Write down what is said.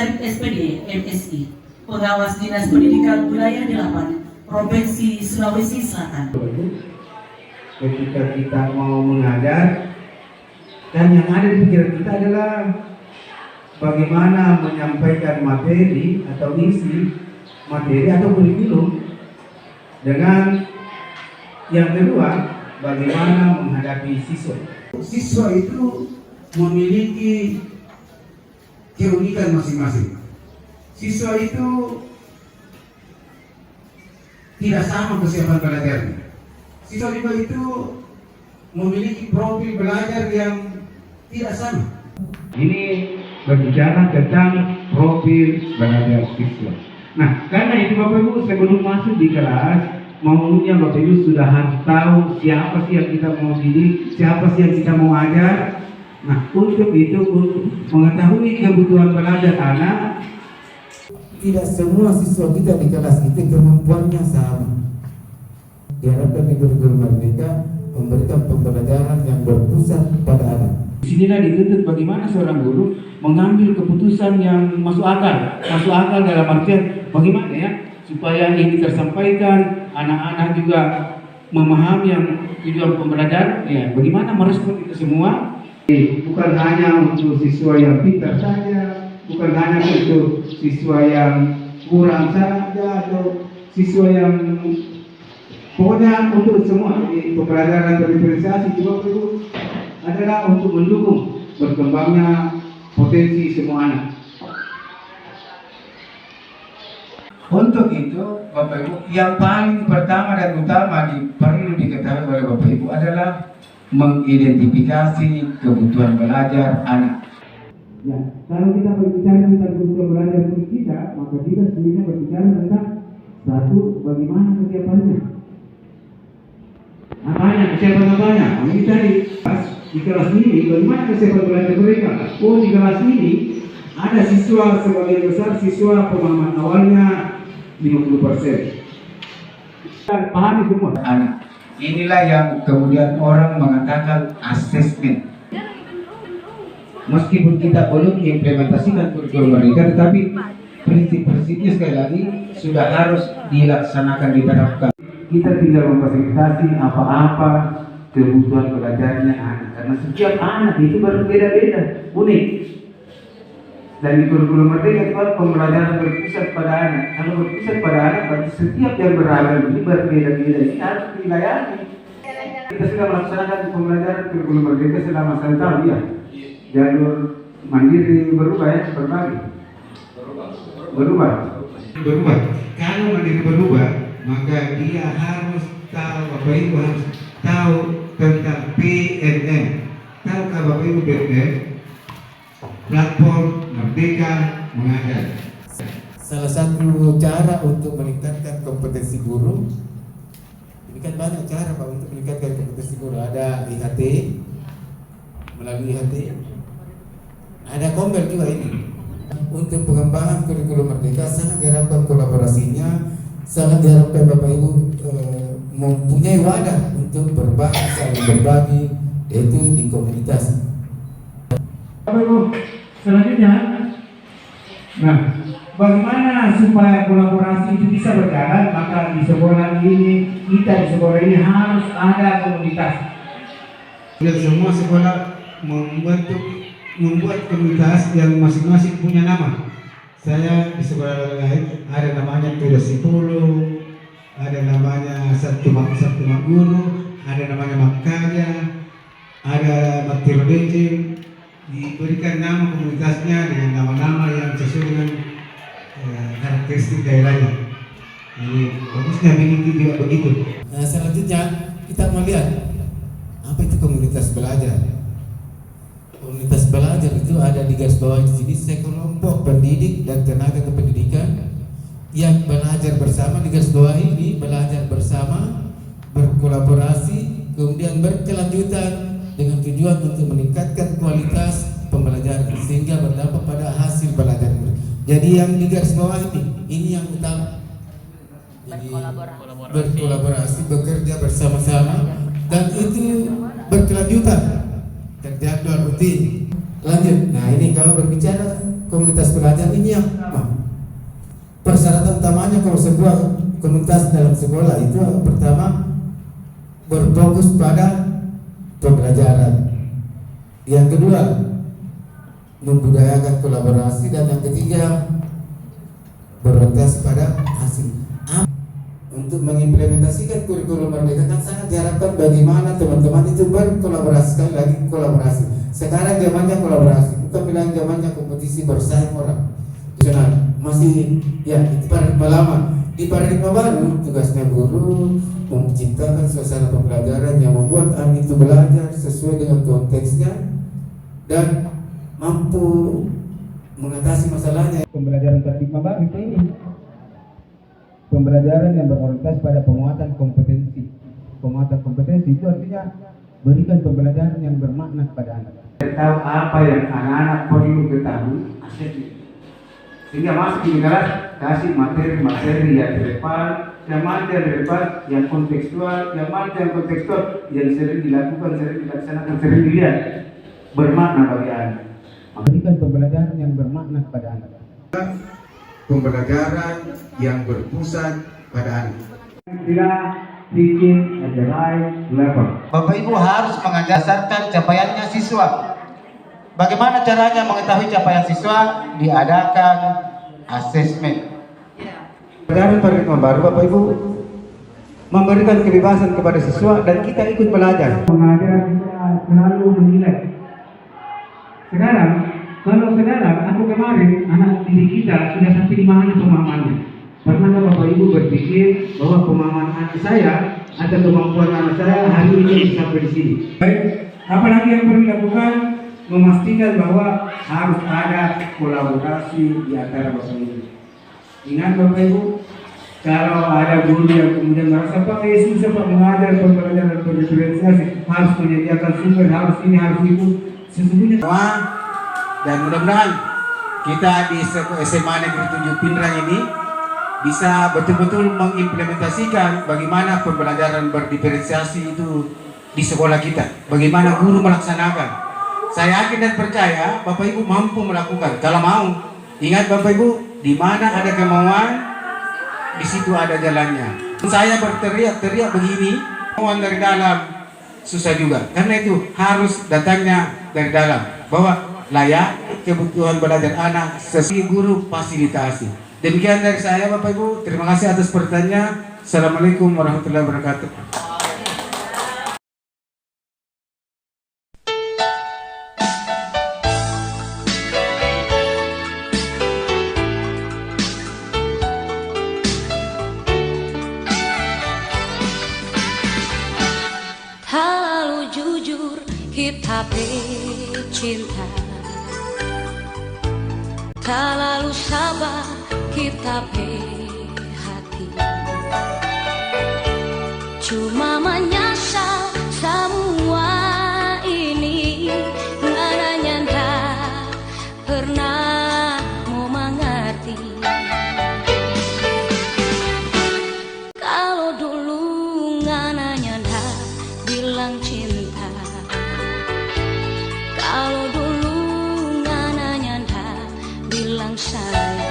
Komisaris SPD MSI, Pengawas Dinas Pendidikan Wilayah 8 Provinsi Sulawesi Selatan. Ketika kita mau mengajar, dan yang ada di pikiran kita adalah bagaimana menyampaikan materi atau isi materi atau kurikulum. Dengan yang kedua, bagaimana menghadapi siswa. Siswa itu memiliki keunikan masing-masing. Siswa itu tidak sama kesiapan belajarnya. Siswa juga itu memiliki profil belajar yang tidak sama. Ini berbicara tentang profil belajar siswa. Nah, karena itu Bapak Ibu sebelum masuk di kelas, maunya Bapak Ibu sudah harus tahu siapa sih yang kita mau didik, siapa sih yang kita mau ajar. Nah, untuk itu, untuk mengetahui kebutuhan belajar anak, Tidak semua siswa kita di kelas itu kemampuannya sama. Diharapkan di kurikulum Merdeka memberikan pembelajaran yang berpusat pada anak. disinilah dituntut bagaimana seorang guru mengambil keputusan yang masuk akal dalam artian bagaimana ya supaya ini tersampaikan, anak-anak juga memahami yang tujuan pembelajaran, ya bagaimana merespon itu semua. Bukan hanya untuk siswa yang pintar saja, bukan hanya untuk siswa yang kurang saja atau siswa yang pokoknya untuk semua. Jadi pembelajaran berdifferensiasi juga itu adalah untuk mendukung berkembangnya potensi semua anak. Untuk itu, Bapak Ibu, yang paling pertama dan utama perlu diketahui oleh Bapak Ibu adalah mengidentifikasi kebutuhan belajar anak. Ya, kalau kita berbicara tentang kebutuhan belajar kita, maka kita sebenarnya berbicara tentang satu, bagaimana kesiapannya. Apanya? Kesiapan apanya? Ini tadi di kelas ini, bagaimana kesiapan belajar mereka? Oh, di kelas ini ada siswa sebagian besar siswa pemahaman awalnya 50%. Pahami semua anak. Inilah yang kemudian orang mengatakan asesmen. Meskipun kita belum implementasikan kurikulum mereka, tetapi prinsip-prinsipnya sekali lagi sudah harus dilaksanakan, diterapkan. Kita tinggal memfasilitasi apa-apa kebutuhan belajarnya anak, karena setiap anak itu berbeda-beda, unik. Dan di kurikulum merdeka itu pembelajaran berpusat pada anak. Kalau berpusat pada anak, berarti setiap yang beragam ini berbeda-beda, ini harus dilayani. Kita sudah melaksanakan pembelajaran kurikulum merdeka selama 1 tahun ya. Jalur mandiri berubah ya, berbagi. Berubah. Kalau mandiri berubah, maka dia harus tahu, Bapak Ibu harus tahu tentang PNM. Tahukah Bapak Ibu PNM? Platform Merdeka Mengajar. Salah satu cara untuk meningkatkan kompetensi guru, ini kan banyak cara Pak untuk meningkatkan kompetensi guru. Ada IHT, melalui IHT, ada Kombel juga ini. Untuk pengembangan kurikulum merdeka sangat diharapkan kolaborasinya, sangat diharapkan Bapak Ibu mempunyai wadah untuk berbagi, saling berbagi, yaitu di komunitas. Bapak Ibu, selanjutnya, nah, bagaimana supaya kolaborasi itu bisa berjalan? Maka di sekolah ini, kita di sekolah ini harus ada komunitas. Dan semua sekolah membuat komunitas yang masing-masing punya nama. Saya di sekolah lain ada namanya Tudas 10, ada namanya Satu Mak Guru, ada namanya Makkarya, ada Bakti Rodece. Diberikan nama komunitasnya dengan nama-nama yang sesuai dengan karakteristik daerahnya. Ini bagusnya Biniti juga begitu. Nah, selanjutnya kita melihat apa itu komunitas belajar. Komunitas belajar itu ada di garis bawah di sini, sekelompok pendidik dan tenaga kependidikan yang belajar bersama. Di garis bawah ini belajar bersama, berkolaborasi, kemudian berkelanjutan dengan tujuan untuk meningkatkan kualitas pembelajaran sehingga berdampak pada hasil belajar. Jadi yang di garis bawah ini yang utama. Jadi berkolaborasi, bekerja bersama-sama, dan itu berkelanjutan, terjadwal rutin. Lanjut. Nah, ini kalau berbicara komunitas belajar ini yang pertama. Persyaratan utamanya kalau sebuah komunitas dalam sekolah itu yang pertama berfokus pada pembelajaran. Yang kedua membudayakan kolaborasi, dan yang ketiga berorientasi pada hasil. Untuk mengimplementasikan kurikulum Merdeka kan sangat diharapkan bagaimana teman-teman itu berkolaborasi, sekali lagi kolaborasi. Sekarang zamannya kolaborasi, bukan bilang zamannya kompetisi bersaing orang. Masih ya itu paradigma lama. Di paradigma baru tugasnya guru menciptakan suasana pembelajaran yang membuat anak itu belajar sesuai dengan konteksnya dan mampu mengatasi masalahnya. Pembelajaran paradigma baru itu ini pembelajaran yang berorientasi pada penguatan kompetensi. Penguatan kompetensi itu artinya berikan pembelajaran yang bermakna kepada anak. Tahu apa yang anak-anak perlu ketahui, sehingga masuk di kelas kasih materi-materi yang relevan, yang relevan, yang kontekstual, yang sering dilakukan, sering dilaksanakan, sering dilihat, bermakna bagi anak. Berikan pembelajaran yang bermakna kepada anak. Pembelajaran yang berpusat pada anak. Teaching at the right level. Bapak Ibu harus mengajarkan capaiannya siswa. Bagaimana caranya mengetahui capaian siswa? Diadakan asesmen. Pelajaran paradigma baru, Bapak Ibu, memberikan kebebasan kepada siswa dan kita ikut belajar. Mengajar bisa selalu menilai. Kalau sekarang aku kemarin anak didik kita sudah sampai di mana pemahamannya? Pernah Bapak Ibu berpikir bahwa pemahaman anak saya atau kemampuan anak saya hari ini sampai di sini? Baik, apalagi yang perlu dilakukan? Memastikan bahwa harus ada kolaborasi di antara Bapak Ibu. Ingat Bapak Ibu, kalau ada guru yang kemudian merasa Pak susah Pak mengajar pembelajaran berdiferensiasi, harus menyediakan sumber, harus ini, harus itu. Sesungguhnya dan mudah-mudahan kita di SMA Negeri 7 Pindrang ini bisa betul-betul mengimplementasikan bagaimana pembelajaran berdiferensiasi itu di sekolah kita, bagaimana guru melaksanakan. Saya yakin dan percaya Bapak Ibu mampu melakukan kalau mau. Ingat Bapak Ibu, di mana ada kemauan, di situ ada jalannya. Saya berteriak-teriak begini, kemauan dari dalam susah juga. Karena itu harus datangnya dari dalam, bahwa layak kebutuhan belajar anak sesuai guru fasilitasi. Demikian dari saya Bapak Ibu, terima kasih atas pertanyaan. Assalamualaikum warahmatullahi wabarakatuh. Terlalu jujur kita bercinta, terlalu sabar kita berhati, cuma menyesal semua ini, nggak nyangka pernah mau mengerti. Kalau dulu nggak nyangka bilang cinta, kalau dulu nggak nyangka bilang sayang.